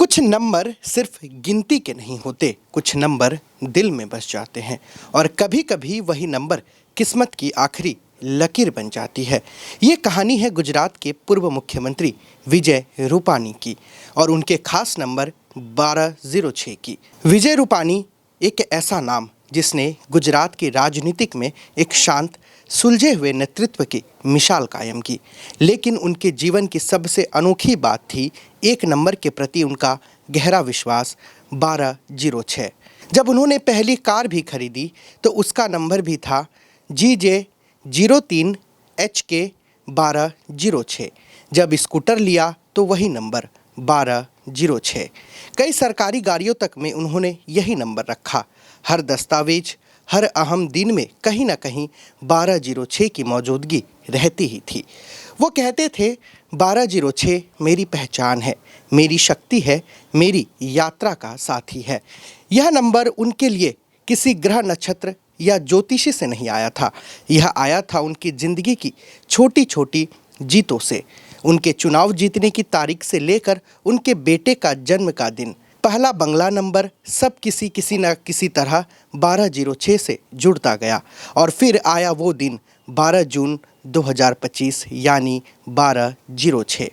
कुछ नंबर सिर्फ गिनती के नहीं होते, कुछ नंबर दिल में बस जाते हैं और कभी कभी वही नंबर किस्मत की आखिरी लकीर बन जाती है। ये कहानी है गुजरात के पूर्व मुख्यमंत्री विजय रूपानी की और उनके खास नंबर 1206 की। विजय रूपानी एक ऐसा नाम जिसने गुजरात के राजनीतिक में एक शांत सुलझे हुए नेतृत्व की मिसाल कायम की, लेकिन उनके जीवन की सबसे अनोखी बात थी एक नंबर के प्रति उनका गहरा विश्वास 1206। जब उन्होंने पहली कार भी खरीदी तो उसका नंबर भी था GJ03HK 1206। जब स्कूटर लिया तो वही नंबर 1206। कई सरकारी गाड़ियों तक में उन्होंने यही नंबर रखा। हर दस्तावेज, हर अहम दिन में कहीं ना कहीं 1206 की मौजूदगी रहती ही थी। वो कहते थे 1206 मेरी पहचान है, मेरी शक्ति है, मेरी यात्रा का साथी है। यह नंबर उनके लिए किसी ग्रह नक्षत्र या ज्योतिषी से नहीं आया था, यह आया था उनकी ज़िंदगी की छोटी छोटी जीतों से। उनके चुनाव जीतने की तारीख से लेकर उनके बेटे का जन्म का दिन, पहला बंगला नंबर, सब किसी न किसी तरह 1206 से जुड़ता गया। और फिर आया वो दिन 12 जून 2025 यानी 1206।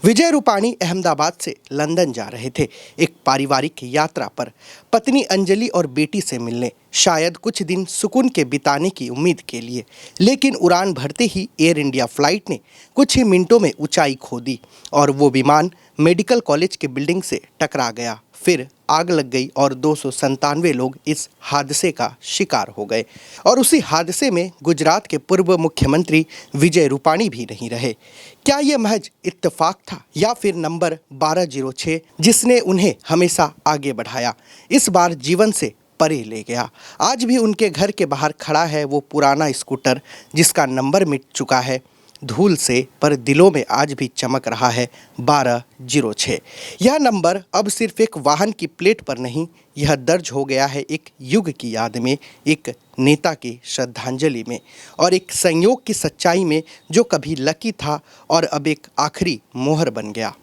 विजय रूपानी अहमदाबाद से लंदन जा रहे थे एक पारिवारिक यात्रा पर, पत्नी अंजलि और बेटी से मिलने, शायद कुछ दिन सुकून के बिताने की उम्मीद के लिए। लेकिन उड़ान भरते ही एयर इंडिया फ्लाइट ने कुछ ही मिनटों में ऊंचाई खो दी और वो विमान मेडिकल कॉलेज के बिल्डिंग से टकरा गया। फिर आग लग गई और 297 लोग इस हादसे का शिकार हो गए। और उसी हादसे में गुजरात के पूर्व मुख्यमंत्री विजय रूपानी भी नहीं रहे। क्या ये महज इत्तेफाक था या फिर नंबर 1206 जिसने उन्हें हमेशा आगे बढ़ाया, इस बार जीवन से परे ले गया? आज भी उनके घर के बाहर खड़ा है वो पुराना स्कूटर जिसका नंबर मिट चुका है धूल से, पर दिलों में आज भी चमक रहा है 1206। यह नंबर अब सिर्फ एक वाहन की प्लेट पर नहीं, यह दर्ज हो गया है एक युग की याद में, एक नेता की श्रद्धांजलि में और एक संयोग की सच्चाई में जो कभी लकी था और अब एक आखिरी मोहर बन गया।